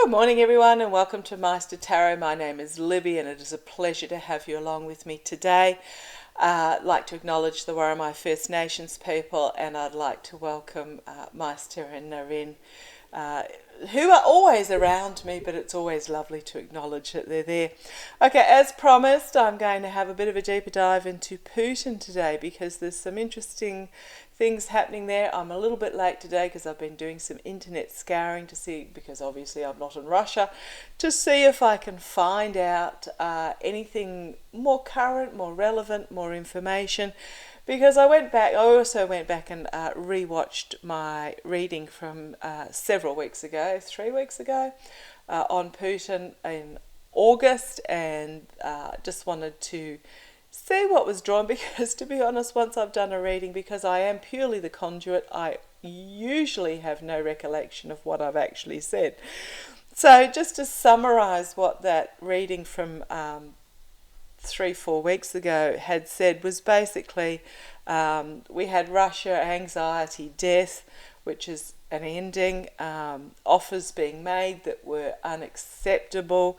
Good morning, everyone, and welcome to Meister Tarot. My name is Libby, and it is a pleasure to have you along with me today. I'd like to acknowledge the Warramai First Nations people, and I'd like to welcome Meister and Narin, who are always around me, but it's always lovely to acknowledge that they're there. Okay, as promised, I'm going to have a bit of a deeper dive into Putin today because there's some interesting things happening there. I'm a little bit late today because I've been doing some internet scouring to see, because obviously I'm not in Russia, to see if I can find out anything more current, more relevant, more information. Because I also went back and rewatched my reading from several weeks ago, 3 weeks ago, on Putin in August, and just wanted to see what was drawn, because to be honest, once I've done a reading, because I am purely the conduit, I usually have no recollection of what I've actually said. So just to summarise what that reading from 3-4 weeks ago had said was basically we had Russia, anxiety, death, which is an ending, offers being made that were unacceptable,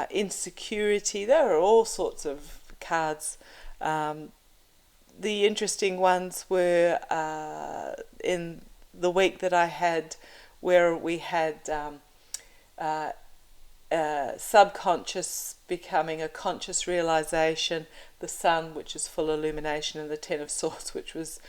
insecurity. There are all sorts of cards. The interesting ones were in the week that I had, where we had subconscious becoming a conscious realization, the Sun, which is full illumination, and the Ten of Swords, which was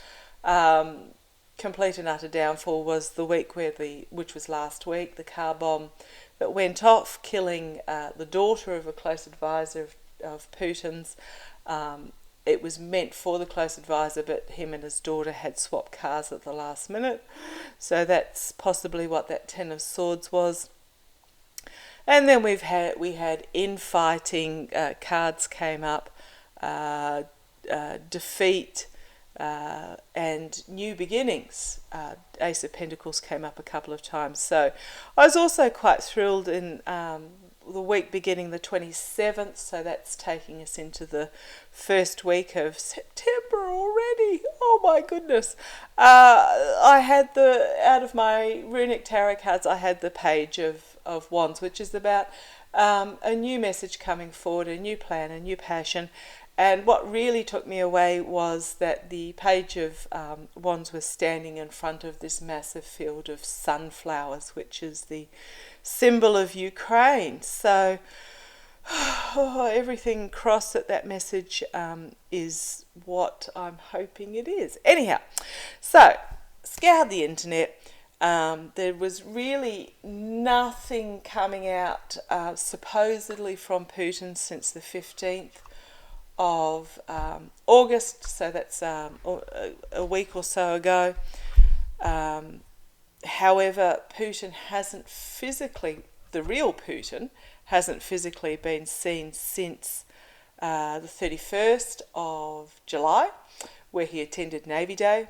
complete and utter downfall, was the week which was last week, the car bomb that went off, killing the daughter of a close advisor of Putin's. It was meant for the close advisor, but him and his daughter had swapped cars at the last minute. So that's possibly what that Ten of Swords was. And then we had infighting, cards came up, defeat, and new beginnings. Ace of Pentacles came up a couple of times. So I was also quite thrilled in the week beginning the 27th, so that's taking us into the first week of September already. Oh my goodness. I had out of my runic tarot cards, I had the Page of Wands, which is about a new message coming forward, a new plan, a new passion. And what really took me away was that the Page of Wands was standing in front of this massive field of sunflowers, which is the symbol of Ukraine. So everything crossed that message is what I'm hoping it is. Anyhow, so scoured the internet. There was really nothing coming out supposedly from Putin since the 15th of August, so that's a week or so ago. However, Putin hasn't physically, the real Putin, hasn't physically been seen since the 31st of July, where he attended Navy Day,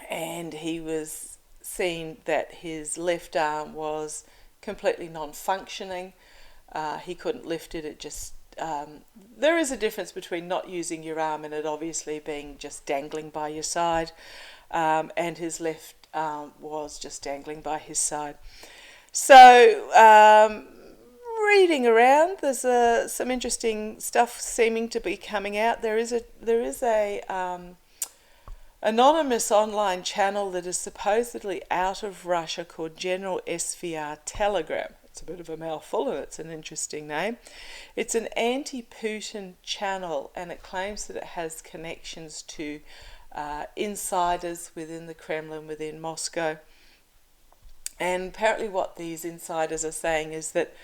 and he was seen that his left arm was completely non-functioning. He couldn't lift it. It just there is a difference between not using your arm and it obviously being just dangling by your side, and his left arm was just dangling by his side. So reading around, there's some interesting stuff seeming to be coming out. There is a anonymous online channel that is supposedly out of Russia called General SVR Telegram. It's a bit of a mouthful and it's an interesting name. It's an anti-Putin channel, and it claims that it has connections to insiders within the Kremlin, within Moscow. And apparently what these insiders are saying is that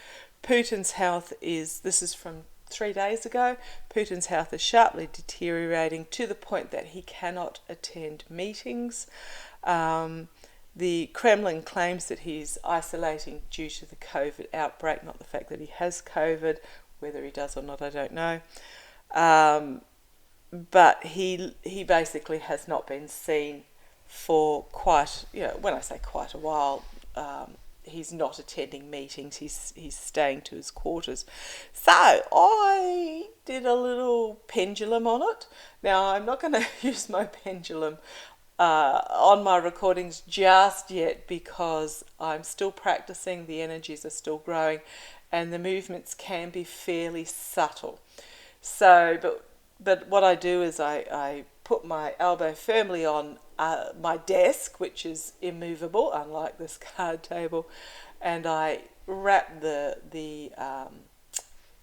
Putin's health this is from 3 days ago, Putin's health is sharply deteriorating to the point that he cannot attend meetings. The Kremlin claims that he's isolating due to the COVID outbreak, not the fact that he has COVID. Whether he does or not, I don't know. But he basically has not been seen for quite, when I say quite a while, he's not attending meetings, he's staying to his quarters. So I did a little pendulum on it. Now I'm not going to use my pendulum on my recordings just yet because I'm still practicing, the energies are still growing, and the movements can be fairly subtle. So, but what I do is I put my elbow firmly on my desk, which is immovable, unlike this card table, and I wrap the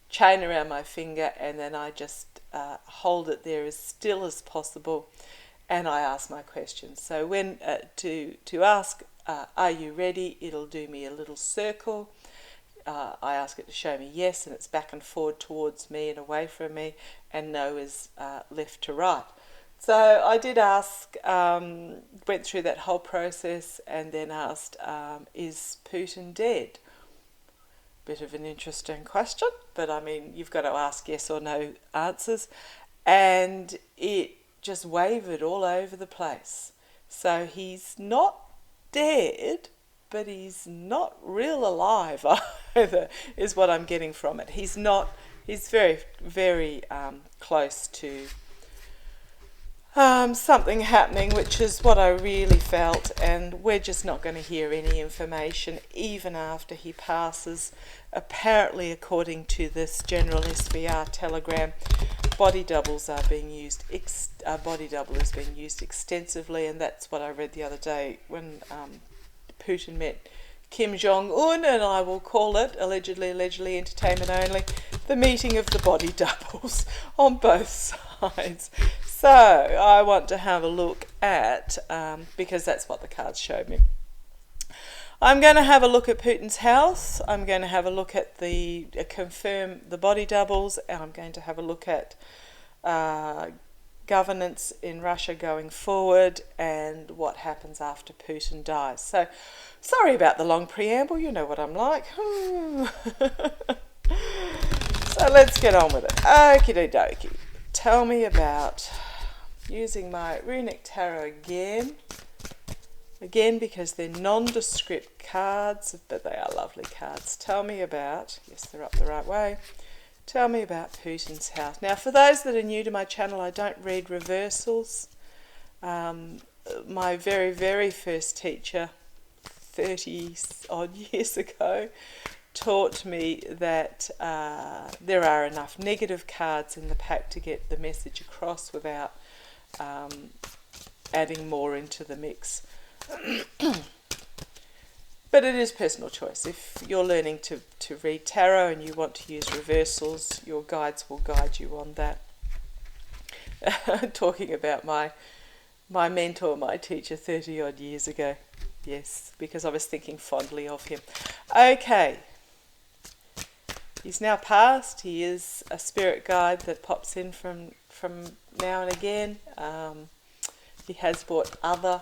chain around my finger, and then I just hold it there as still as possible, and I ask my questions. So when to ask, are you ready? It'll do me a little circle. I ask it to show me yes, and it's back and forward towards me and away from me, and no is left to right. So I did ask, went through that whole process, and then asked, is Putin dead? Bit of an interesting question, but I mean, you've got to ask yes or no answers, and it just wavered all over the place. So he's not dead, but he's not real alive either, is what I'm getting from it. He's very, very close to something happening, which is what I really felt, and we're just not going to hear any information even after he passes. Apparently, according to this general SVR telegram, body doubles are being used. Body double is being used extensively, and that's what I read the other day when Putin met Kim Jong-un, and I will call it, allegedly entertainment only, the meeting of the body doubles on both sides. So I want to have a look at, because that's what the cards showed me. I'm going to have a look at Putin's health. I'm going to have a look at confirm the body doubles, and I'm going to have a look at governance in Russia going forward and what happens after Putin dies. So, sorry about the long preamble, you know what I'm like. So let's get on with it. Okie dokie. Tell me about, using my runic tarot again because they're nondescript cards, but they are lovely cards. Tell me about, yes, they're up the right way. Tell me about Putin's health. Now, for those that are new to my channel, I don't read reversals. My very, very first teacher, 30 odd years ago, taught me that there are enough negative cards in the pack to get the message across without adding more into the mix. But it is personal choice. If you're learning to read tarot and you want to use reversals, your guides will guide you on that. Talking about my mentor, my teacher 30 odd years ago. Yes, because I was thinking fondly of him. Okay. He's now passed. He is a spirit guide that pops in from now and again. He has brought other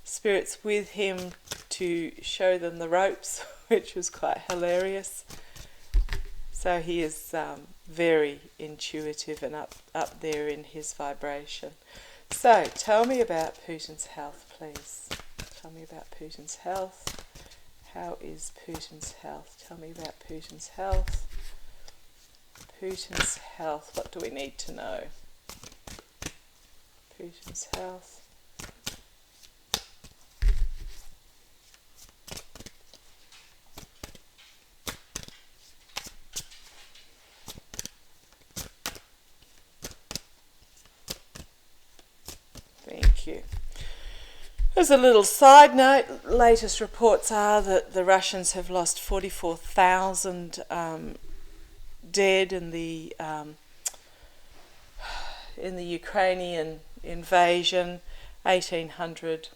spirits with him to show them the ropes, which was quite hilarious. So he is very intuitive and up there in his vibration. So tell me about Putin's health, please. Tell me about Putin's health. How is Putin's health? Tell me about Putin's health. Putin's health. What do we need to know? Putin's health. Thank you. As a little side note, latest reports are that the Russians have lost 44,000 dead in the Ukrainian invasion, 1,800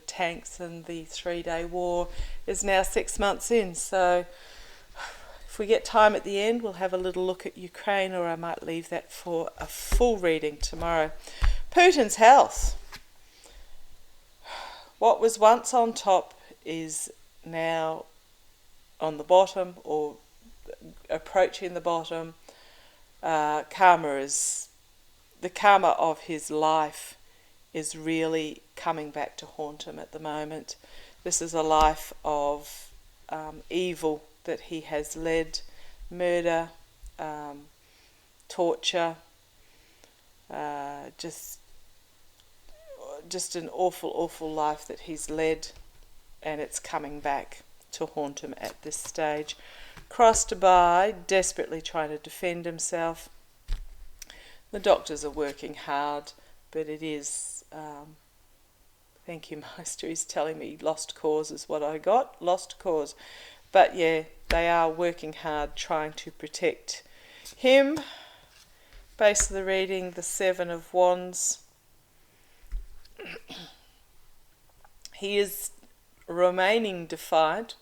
tanks, and the 3-day war is now 6 months in. So if we get time at the end, we'll have a little look at Ukraine, or I might leave that for a full reading tomorrow. Putin's health. What was once on top is now on the bottom, or approaching the bottom. The karma of his life is really coming back to haunt him at the moment. This is a life of evil that he has led, murder, just an awful, awful life that he's led, and it's coming back to haunt him at this stage. Crossed by, desperately trying to defend himself. The doctors are working hard, but it is, thank you, Master, he's telling me lost cause is what I got, lost cause. But yeah, they are working hard trying to protect him. Base of the reading, the Seven of Wands. He is remaining defiant.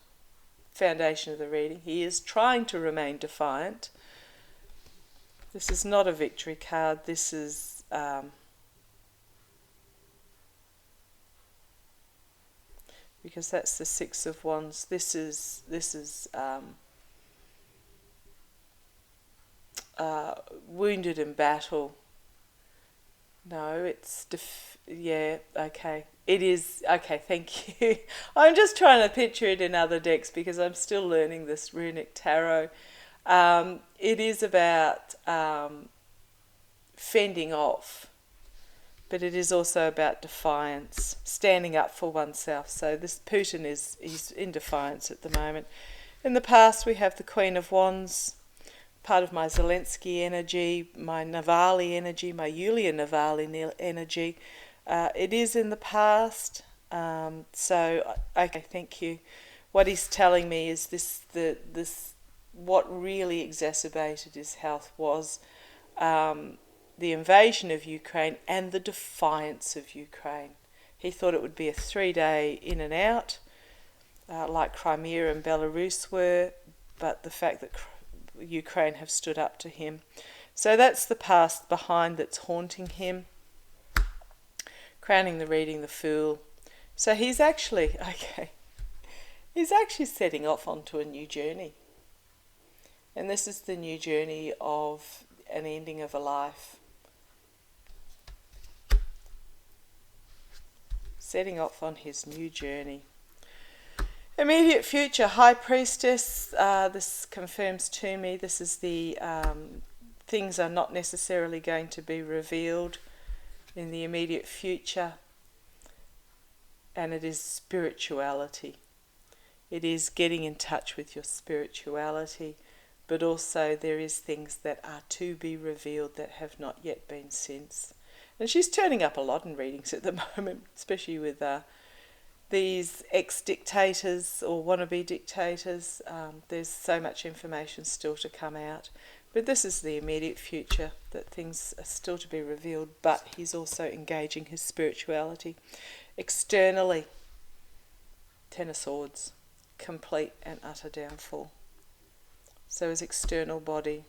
Foundation of the reading. He is trying to remain defiant. This is not a victory card. This is because that's the Six of Wands. This is wounded in battle. No, it's yeah, okay. It is, okay, thank you. I'm just trying to picture it in other decks because I'm still learning this runic tarot. It is about fending off, but it is also about defiance, standing up for oneself. So this Putin he's in defiance at the moment. In the past we have the Queen of Wands, part of my Zelensky energy, my Navalny energy, my Yulia Navalny energy. It is in the past, so okay, thank you. What he's telling me is this what really exacerbated his health was the invasion of Ukraine and the defiance of Ukraine. He thought it would be a 3-day in and out, like Crimea and Belarus were, but the fact that Ukraine have stood up to him. So that's the past behind that's haunting him. Crowning the reading, the Fool. So he's actually, okay, he's actually setting off onto a new journey. And this is the new journey of an ending of a life. Setting off on his new journey. Immediate future, High Priestess. This confirms to me this is the things are not necessarily going to be revealed in the immediate future, and it is spirituality. It is getting in touch with your spirituality, but also there is things that are to be revealed that have not yet been since. And she's turning up a lot in readings at the moment, especially with these ex-dictators or wannabe dictators. There's so much information still to come out. But this is the immediate future, that things are still to be revealed, but he's also engaging his spirituality. Externally, Ten of Swords, complete and utter downfall. So his external body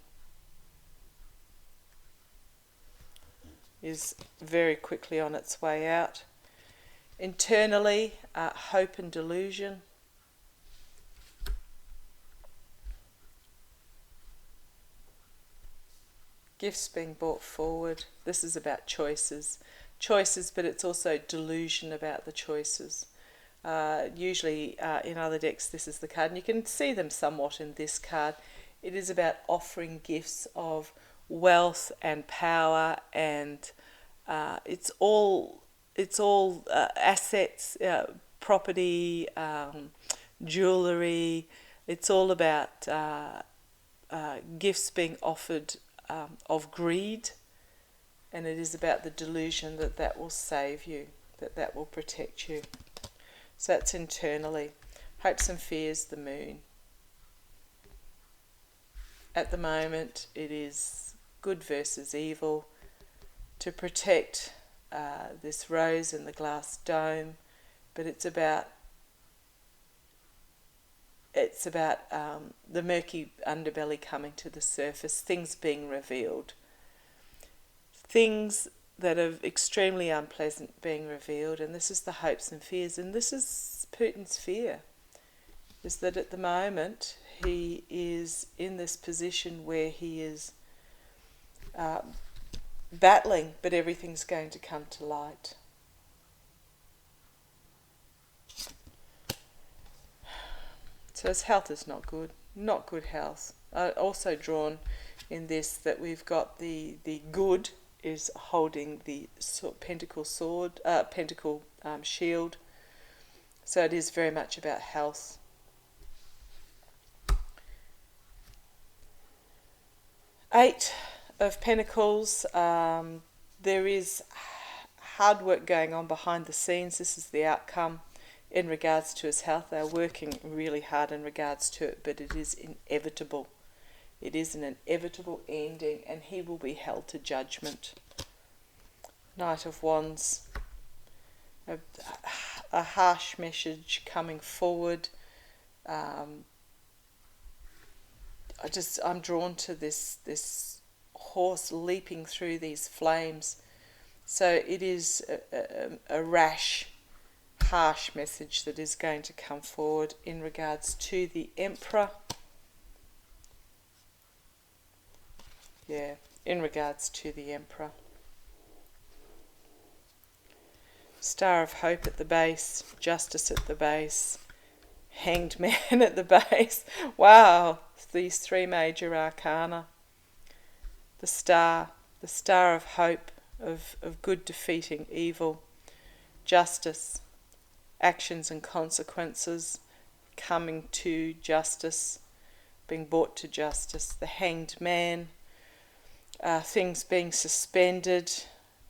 is very quickly on its way out. Internally, hope and delusion. Gifts being brought forward. This is about choices. Choices, but it's also delusion about the choices. Usually in other decks this is the card, and you can see them somewhat in this card. It is about offering gifts of wealth and power, and it's all assets, property, jewellery. It's all about gifts being offered of greed, and it is about the delusion that that will save you, that that will protect you. So that's internally. Hopes and fears, the Moon. At the moment it is good versus evil, to protect this rose in the glass dome, but it's about the murky underbelly coming to the surface, things being revealed, things that are extremely unpleasant being revealed. And this is the hopes and fears, and this is Putin's fear, is that at the moment he is in this position where he is battling, but everything's going to come to light. So his health is not good, not good health. Also drawn in this that we've got the good is holding the pentacle sword, pentacle shield. So it is very much about health. Eight of Pentacles. There is hard work going on behind the scenes. This is the outcome in regards to his health. They're working really hard in regards to it, but it is inevitable. It is an inevitable ending, and he will be held to judgment. Knight of Wands. A harsh message coming forward. I'm drawn to this horse leaping through these flames. So it is a rash, harsh message that is going to come forward in regards to the Emperor. Yeah, in regards to the Emperor. Star of Hope at the base, Justice at the base, Hanged Man at the base. Wow, these three major arcana. The Star of Hope, of good defeating evil. Justice, actions and consequences, coming to justice, being brought to justice. The Hanged Man, things being suspended,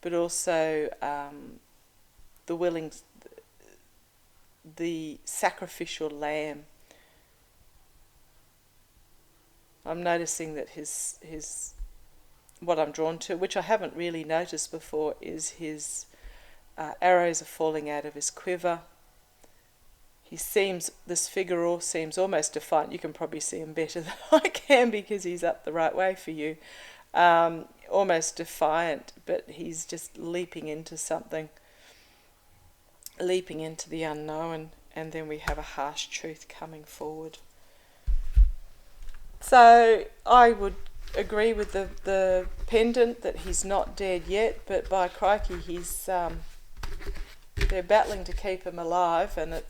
but also the sacrificial lamb. I'm noticing that his what I'm drawn to, which I haven't really noticed before, is his arrows are falling out of his quiver. This figure all seems almost defiant. You can probably see him better than I can because he's up the right way for you. Almost defiant, but he's just leaping into something. Leaping into the unknown, and then we have a harsh truth coming forward. So I would agree with the pendant that he's not dead yet, but by crikey, they're battling to keep him alive, and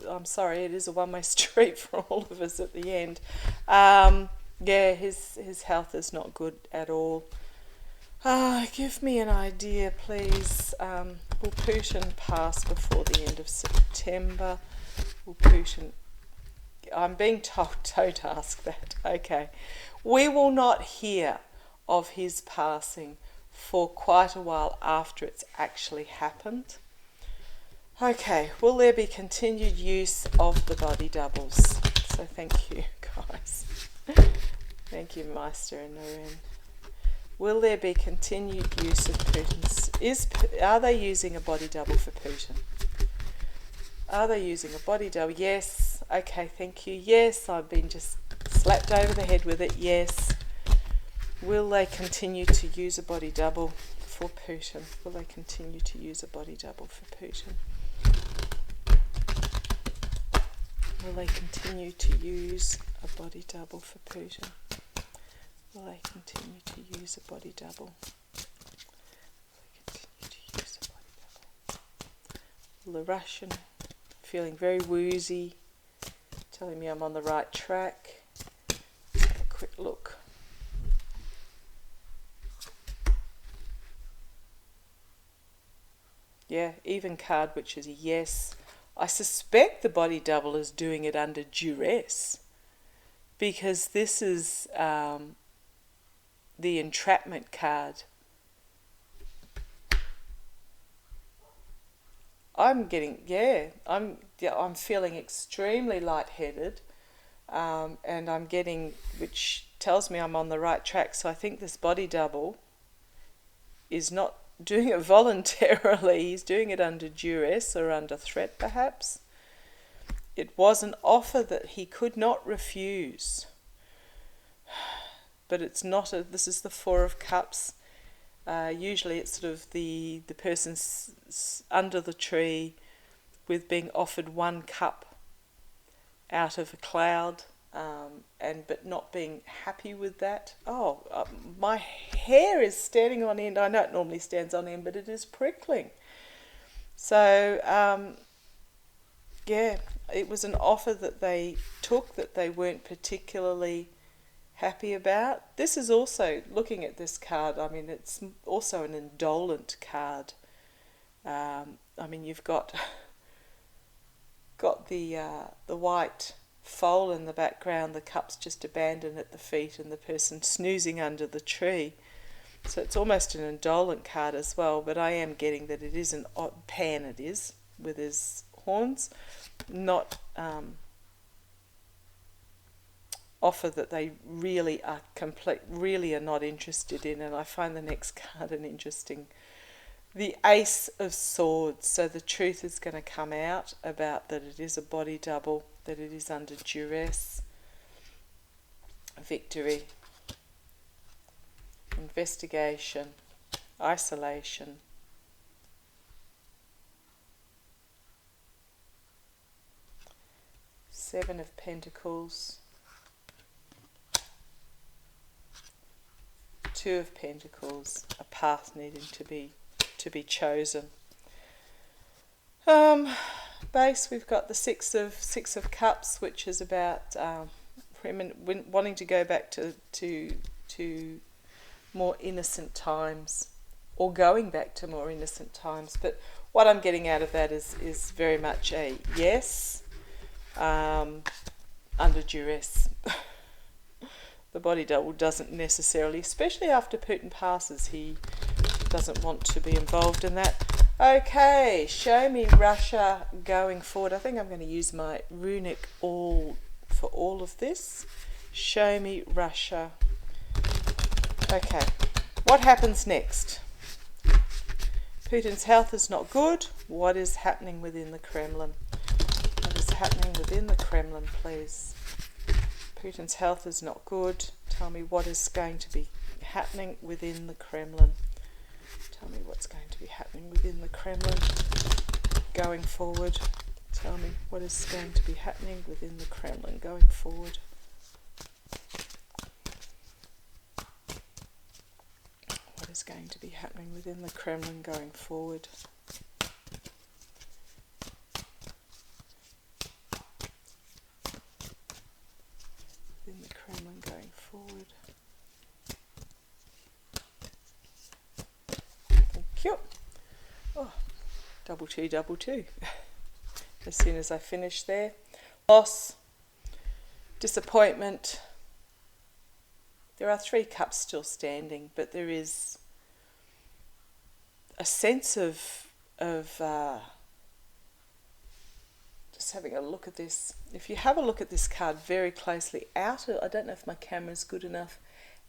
I'm sorry, it is a one-way street for all of us at the end. His health is not good at all. Give me an idea, please. Will Putin pass before the end of September? Will Putin... I'm being told, don't ask that. Okay. We will not hear of his passing for quite a while after it's actually happened. Okay. Will there be continued use of the body doubles? So thank you, guys. Thank you, Meister and Noreen. Will there be continued use of Putin's... Are they using a body double for Putin? Are they using a body double? Yes. Okay, thank you. Yes, I've been just slapped over the head with it. Yes. Will they continue to use a body double for Putin? Will they continue to use a body double for Putin? Will they continue to use a body double for Putin? Will they continue to use a body double? Will they continue to use a body double? The Russian, feeling very woozy, telling me I'm on the right track. Let's have a quick look. Yeah, even card, which is a yes. I suspect the body double is doing it under duress, because this is... the entrapment card. I'm feeling extremely lightheaded, and I'm getting, which tells me I'm on the right track. So I think this body double is not doing it voluntarily. He's doing it under duress or under threat, perhaps. It was an offer that he could not refuse. But it's not this is the Four of Cups. Usually it's sort of the person's under the tree with being offered one cup out of a cloud, but not being happy with that. My hair is standing on end. I know it normally stands on end, but it is prickling. So, it was an offer that they took that they weren't particularly happy about. This is also, looking at this card, I mean, it's also an indolent card. I mean, you've got the white foal in the background, the cup's just abandoned at the feet, and the person snoozing under the tree. So it's almost an indolent card as well, but I am getting that it is an odd Pan, it is, with his horns, not offer that they really are not interested in. And I find the next card an interesting, the Ace of Swords. So the truth is going to come out about that it is a body double, that it is under duress, victory, investigation, isolation, Seven of Pentacles, Two of Pentacles, a path needing to be chosen. Base, we've got the Six of Cups, which is about wanting to go back to more innocent times, or going back to more innocent times. But what I'm getting out of that is very much a yes, under duress. The body double doesn't necessarily, especially after Putin passes, he doesn't want to be involved in that. Okay, show me Russia going forward. I think I'm going to use my runic all for all of this. Show me Russia. Okay, what happens next? Putin's health is not good. What is happening within the Kremlin? What is happening within the Kremlin, please? Putin's health is not good. Tell me what is going to be happening within the Kremlin. Tell me what's going to be happening within the Kremlin going forward. Tell me what is going to be happening within the Kremlin going forward. What is going to be happening within the Kremlin going forward? Within the Kremlin going forward. Thank you. Oh, double two. As soon as I finish there. Loss, disappointment. There are 3 cups still standing, but there is a sense of just having a look at this. If you have a look at this card very closely, I don't know if my camera's good enough,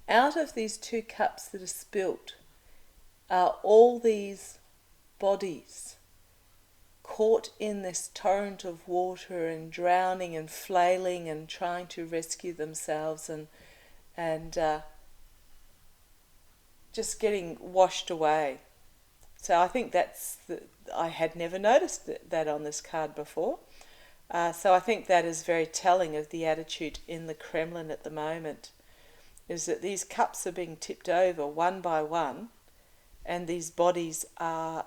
out of these 2 cups that are spilt are all these bodies caught in this torrent of water and drowning and flailing and trying to rescue themselves and just getting washed away. So I think I had never noticed that on this card before. So I think that is very telling of the attitude in the Kremlin at the moment, is that these cups are being tipped over one by one, and these bodies are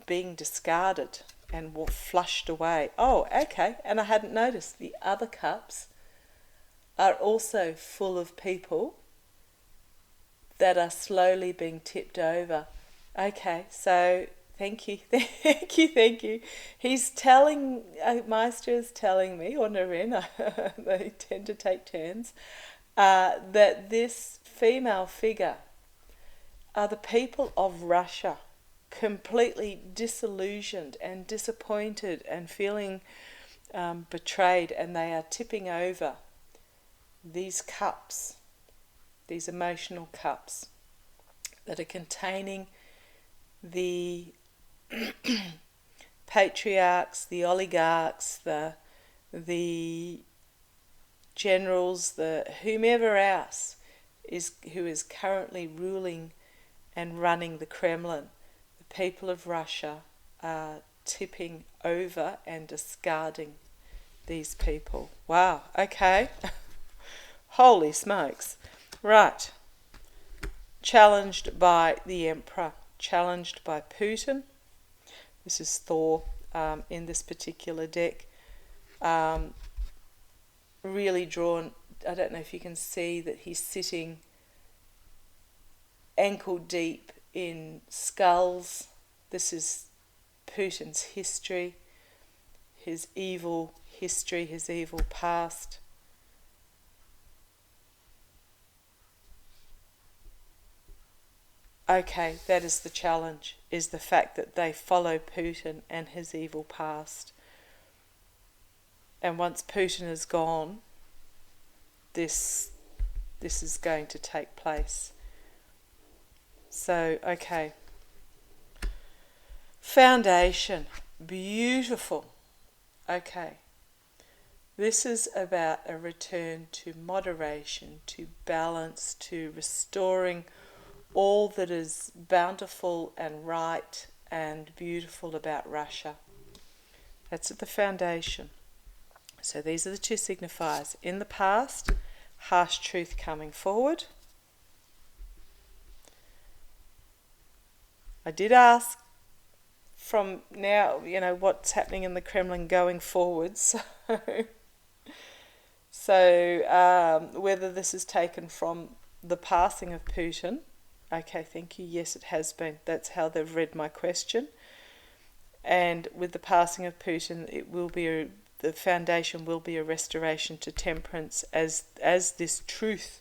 being discarded and flushed away. Oh, okay, and I hadn't noticed the other cups are also full of people that are slowly being tipped over. Okay, so thank you. He's telling, Maestro is telling me, or Naren, they tend to take turns, that this female figure are the people of Russia, completely disillusioned and disappointed and feeling betrayed, and they are tipping over these cups, these emotional cups that are containing the patriarchs, the oligarchs, the generals, the whomever else who is currently ruling and running the Kremlin. The people of Russia are tipping over and discarding these people. Wow, okay. Holy smokes. Right. Challenged by the Emperor, challenged by Putin. This is Thor in this particular deck. Really drawn I don't know if you can see that he's sitting ankle deep in skulls. This is Putin's history, his evil history, his evil past. Okay, that is the challenge, is the fact that they follow Putin and his evil past. And once Putin is gone, this is going to take place. So, okay. Foundation. Beautiful. Okay. This is about a return to moderation, to balance, to restoring all that is bountiful and right and beautiful about Russia. That's at the foundation. So these are the two signifiers. In the past, harsh truth coming forward. I did ask from now, what's happening in the Kremlin going forward. So whether this is taken from the passing of Putin. Okay, thank you. Yes, it has been. That's how they've read my question. And with the passing of Putin, it will be the foundation will be a restoration to temperance as this truth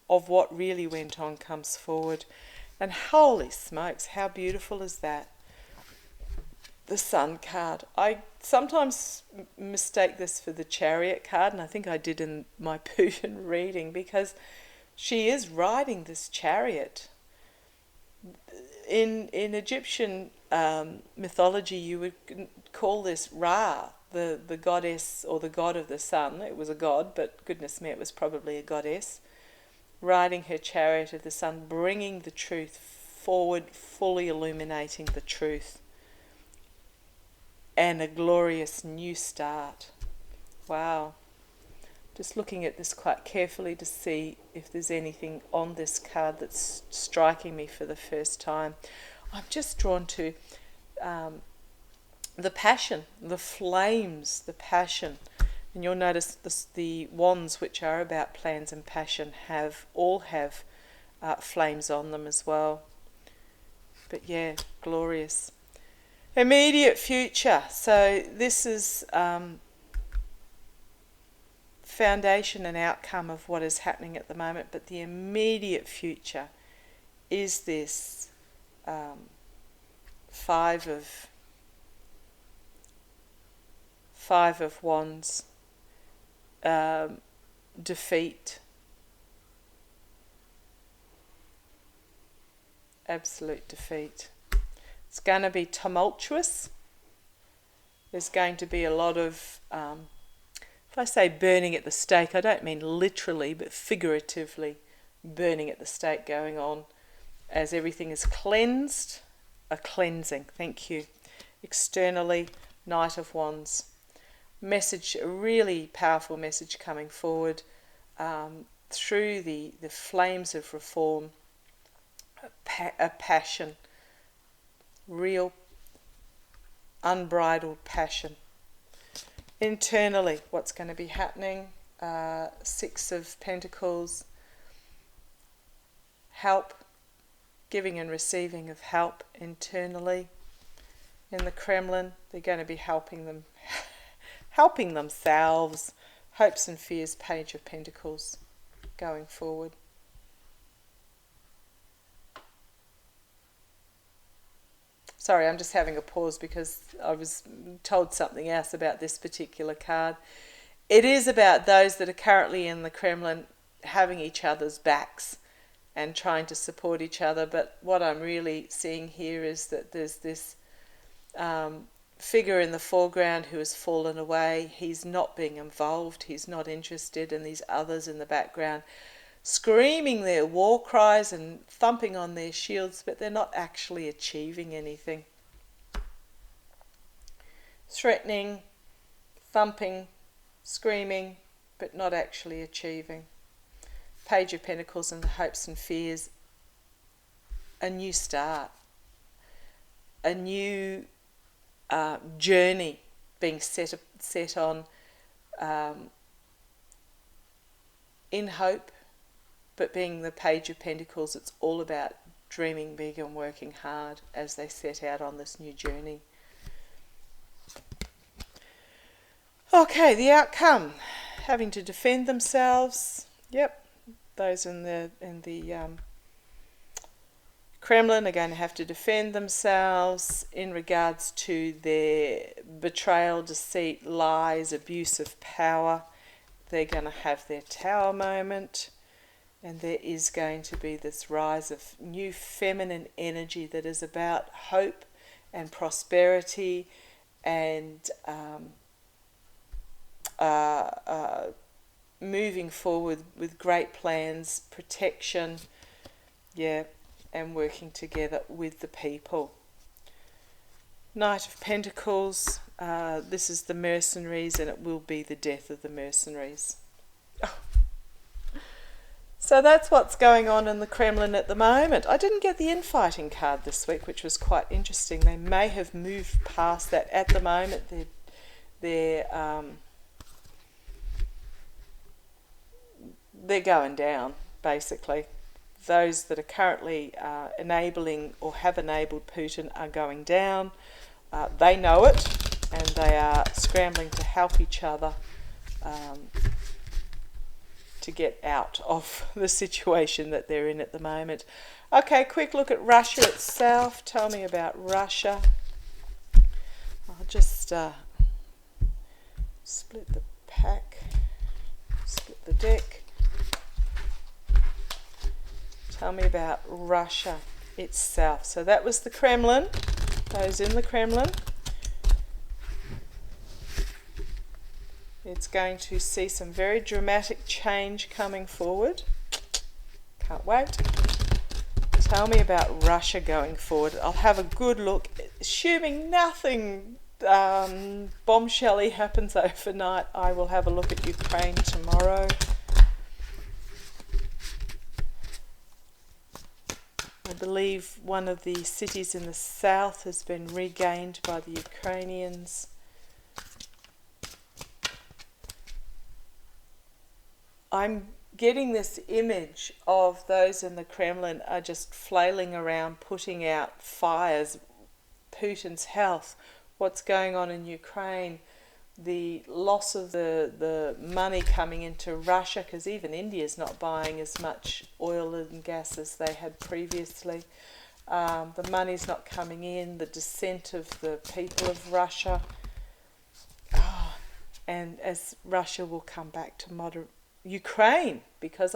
of what really went on comes forward. And holy smokes, how beautiful is that? The Sun card. I sometimes mistake this for the Chariot card, and I think I did in my Putin reading, because she is riding this chariot. In Egyptian mythology, you would call this Ra, the goddess or the god of the sun. It was a god, but goodness me, it was probably a goddess, riding her chariot of the sun, bringing the truth forward, fully illuminating the truth, and a glorious new start. Wow. Just looking at this quite carefully to see if there's anything on this card that's striking me for the first time. I'm just drawn to the passion, the flames, the passion. And you'll notice the wands, which are about plans and passion, all have flames on them as well. But yeah, glorious. Immediate future. So this is foundation and outcome of what is happening at the moment, but the immediate future is this five of wands, defeat, absolute defeat. It's going to be tumultuous. There's going to be a lot of if I say burning at the stake, I don't mean literally, but figuratively burning at the stake going on as everything is cleansed. A cleansing, thank you. Externally, Knight of Wands. Message, a really powerful message coming forward through the flames of reform, a passion, real unbridled passion. Internally, what's going to be happening? Six of Pentacles, help, giving and receiving of help internally. In the Kremlin, they're going to be helping themselves. Hopes and fears, Page of Pentacles, going forward. Sorry, I'm just having a pause because I was told something else about this particular card. It is about those that are currently in the Kremlin having each other's backs and trying to support each other. But what I'm really seeing here is that there's this figure in the foreground who has fallen away. He's not being involved. He's not interested. And these others in the background screaming their war cries and thumping on their shields, but they're not actually achieving anything. Threatening, thumping, screaming, but not actually achieving. Page of Pentacles and the hopes and fears. A new start. A new journey being set on in hope, but being the Page of Pentacles, it's all about dreaming big and working hard as they set out on this new journey. Okay, the outcome. Having to defend themselves. Yep, those in the Kremlin are going to have to defend themselves in regards to their betrayal, deceit, lies, abuse of power. They're going to have their tower moment, and there is going to be this rise of new feminine energy that is about hope and prosperity and moving forward with great plans, protection, and working together with the people. Knight of Pentacles, this is the mercenaries, and it will be the death of the mercenaries. So that's what's going on in the Kremlin at the moment. I didn't get the infighting card this week, which was quite interesting. They may have moved past that. At the moment, they're going down, basically. Those that are currently enabling or have enabled Putin are going down. They know it, and they are scrambling to help each other to get out of the situation that they're in at the moment. Okay, quick look at Russia itself. Tell me about Russia. I'll just split the pack, split the deck. Tell me about Russia itself. So that was the Kremlin, those in the Kremlin. It's going to see some very dramatic change coming forward. Can't wait. Tell me about Russia going forward. I'll have a good look, assuming nothing bombshelly happens overnight. I will have a look at Ukraine tomorrow. I believe one of the cities in the south has been regained by the Ukrainians. I'm getting this image of those in the Kremlin are just flailing around, putting out fires. Putin's health, what's going on in Ukraine, the loss of the money coming into Russia, because even India's not buying as much oil and gas as they had previously. The money's not coming in, the descent of the people of Russia. And as Russia will come back to moderate Ukraine, because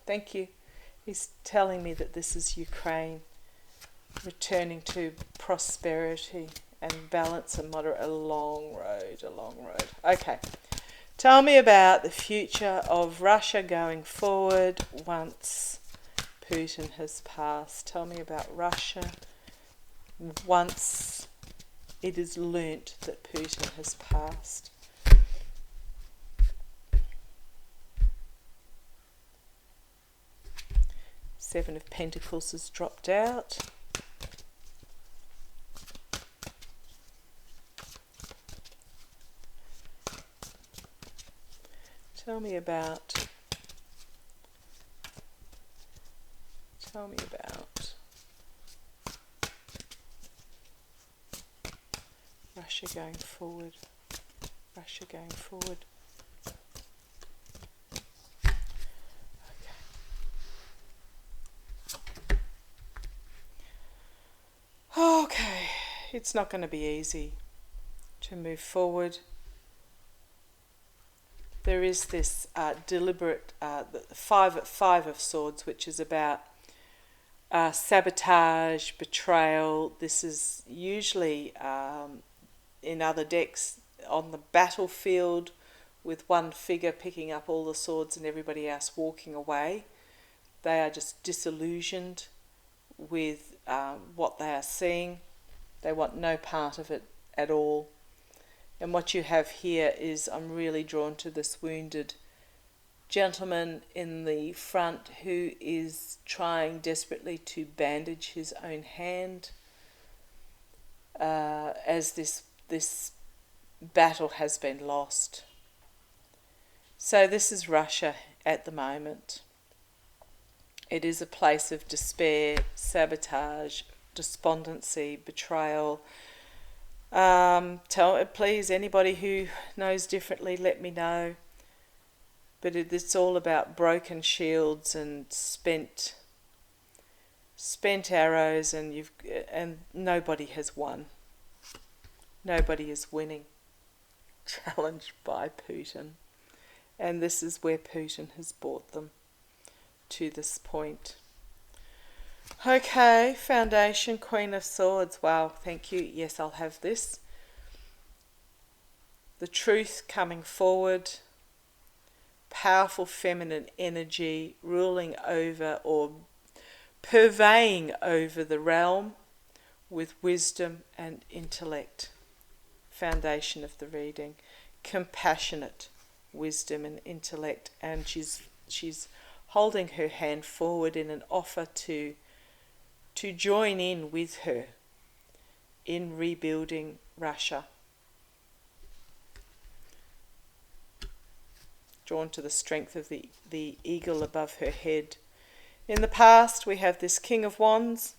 thank you. He's telling me that this is Ukraine returning to prosperity and balance and moderate. A long road. Okay. Tell me about the future of Russia going forward once Putin has passed. Tell me about Russia once it is learnt that Putin has passed. Seven of Pentacles has dropped out. Tell me about Russia going forward. Okay, it's not going to be easy to move forward. There is this deliberate five of Swords, which is about sabotage, betrayal. This is usually in other decks on the battlefield, with one figure picking up all the swords and everybody else walking away. They are just disillusioned with what they are seeing. They want no part of it at all. And what you have here is, I'm really drawn to this wounded gentleman in the front who is trying desperately to bandage his own hand as this battle has been lost. So this is Russia at the moment. It is a place of despair, sabotage, despondency, betrayal. Please, anybody who knows differently, let me know. But it's all about broken shields and spent arrows, and nobody has won. Nobody is winning. Challenged by Putin. And this is where Putin has brought them to this point. Okay, Foundation, Queen of Swords. Wow, thank you. Yes, I'll have this. The truth coming forward. Powerful feminine energy ruling over or purveying over the realm with wisdom and intellect. Foundation of the reading. Compassionate wisdom and intellect. And she's holding her hand forward in an offer to join in with her in rebuilding Russia. Drawn to the strength of the eagle above her head. In the past, we have this King of Wands.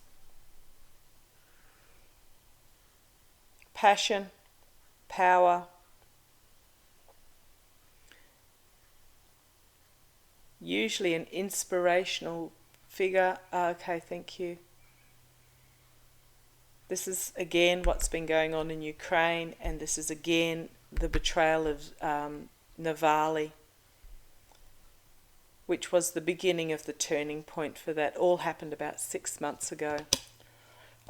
Passion, power. Usually an inspirational figure. Okay, thank you. This is again what's been going on in Ukraine, and this is again the betrayal of Navalny, which was the beginning of the turning point for that. All happened about 6 months ago.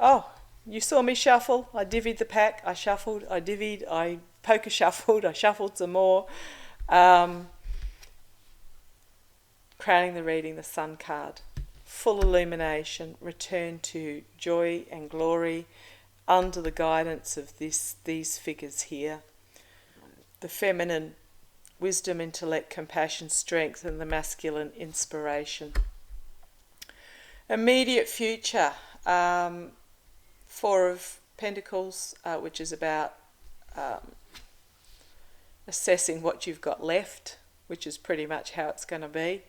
Oh, you saw me shuffle. I divvied the pack. I shuffled. I divvied. I poker shuffled. I shuffled some more. Crowning the reading, the Sun card. Full illumination, return to joy and glory under the guidance of these figures here. The feminine, wisdom, intellect, compassion, strength, and the masculine, inspiration. Immediate future, Four of Pentacles, which is about assessing what you've got left, which is pretty much how it's going to be.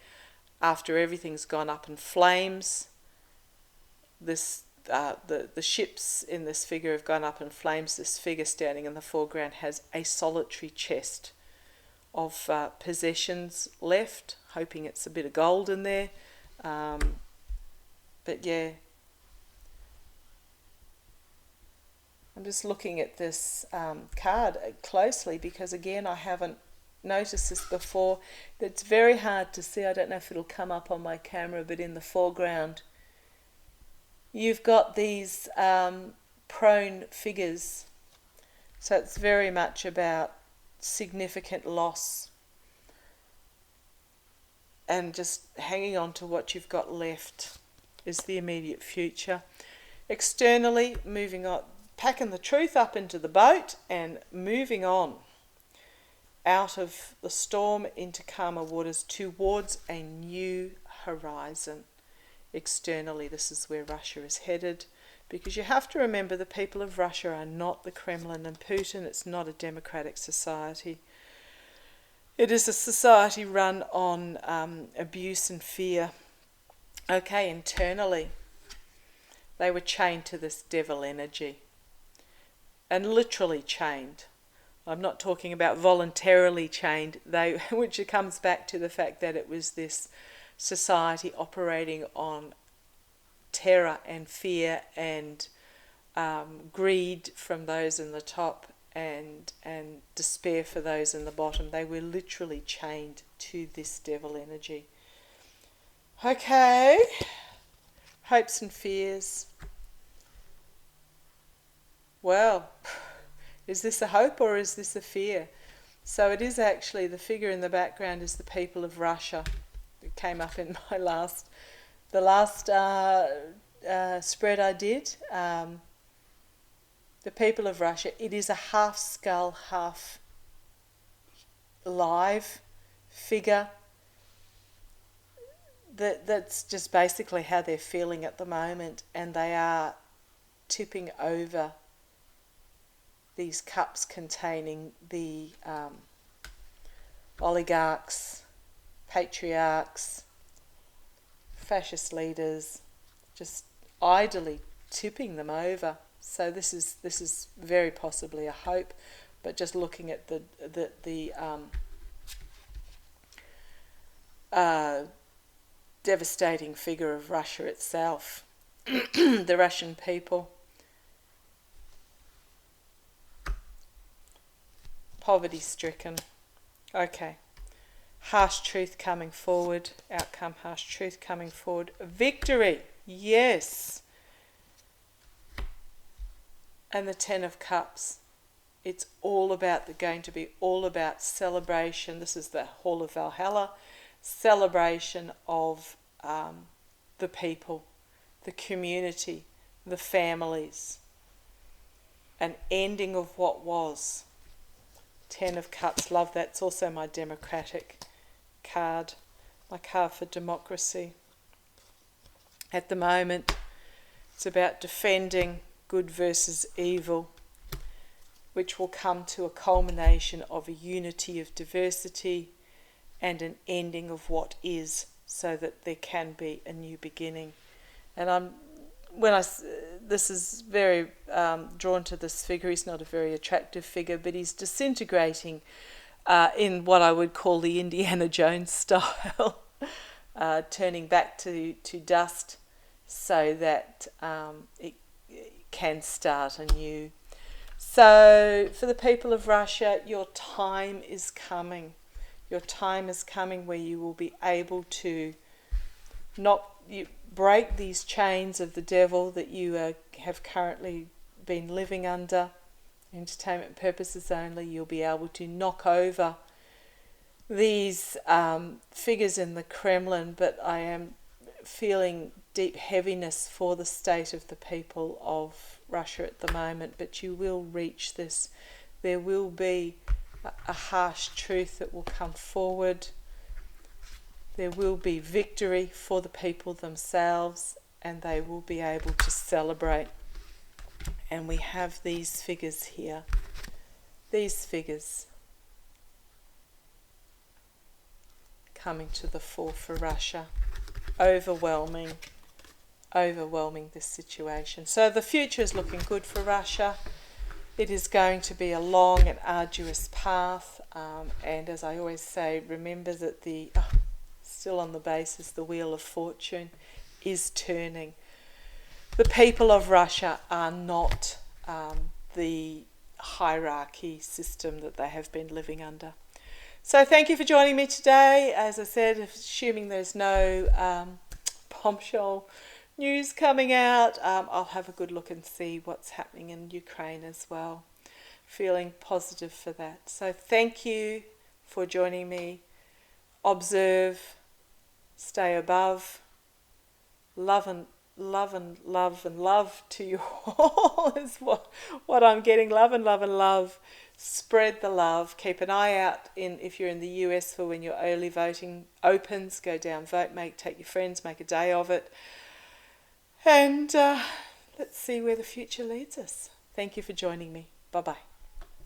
After everything's gone up in flames, the ships in this figure have gone up in flames. This figure standing in the foreground has a solitary chest of possessions left, hoping it's a bit of gold in there. But yeah, I'm just looking at this card closely because again I haven't noticed this before. It's very hard to see. I don't know if it'll come up on my camera, but in the foreground you've got these prone figures. So it's very much about significant loss and just hanging on to what you've got left is the immediate future. Externally, moving on, packing the truth up into the boat and moving on out of the storm into calmer waters towards a new horizon. Externally, this is where Russia is headed, because you have to remember the people of Russia are not the Kremlin and Putin. It's not a democratic society. It is a society run on abuse and fear. Okay, internally, they were chained to this devil energy, and literally chained. I'm not talking about voluntarily chained, which comes back to the fact that it was this society operating on terror and fear and greed from those in the top and despair for those in the bottom. They were literally chained to this devil energy. Okay, hopes and fears. Well, is this a hope or is this a fear? So it is actually, the figure in the background is the people of Russia. It came up in my the last spread I did. The people of Russia, it is a half skull, half live figure. That's just basically how they're feeling at the moment, and they are tipping over these cups containing the oligarchs, patriarchs, fascist leaders, just idly tipping them over. So this is very possibly a hope, but just looking at the devastating figure of Russia itself, the Russian people, poverty-stricken. Okay. Harsh truth coming forward. Outcome, harsh truth coming forward. Victory. Yes. And the Ten of Cups. It's all about, going to be all about celebration. This is the Hall of Valhalla. Celebration of the people, the community, the families. An ending of what was. Ten of Cups, love that. It's also my democratic card, my card for democracy. At the moment, it's about defending good versus evil, which will come to a culmination of a unity of diversity and an ending of what is, so that there can be a new beginning. And this is very drawn to this figure. He's not a very attractive figure, but he's disintegrating in what I would call the Indiana Jones style, turning back to dust so that it can start anew. So for the people of Russia, your time is coming. Your time is coming where you will be able to break these chains of the devil that you have currently been living under. Entertainment purposes only. You'll be able to knock over these figures in the Kremlin, but I am feeling deep heaviness for the state of the people of Russia at the moment, but you will reach this. There will be a harsh truth that will come forward. There will be victory for the people themselves, and they will be able to celebrate. And we have these figures here. These figures coming to the fore for Russia. Overwhelming this situation. So the future is looking good for Russia. It is going to be a long and arduous path, and as I always say, remember that still on the basis, the wheel of fortune is turning. The people of Russia are not the hierarchy system that they have been living under. So thank you for joining me today. As I said, assuming there's no bombshell news coming out, I'll have a good look and see what's happening in Ukraine as well. Feeling positive for that. So thank you for joining me. Observe, stay above, love to you all is what I'm getting. Love and love. Spread the love. Keep an eye out if you're in the US for when your early voting opens. Go down, vote, take your friends, make a day of it. And let's see where the future leads us. Thank you for joining me. Bye-bye.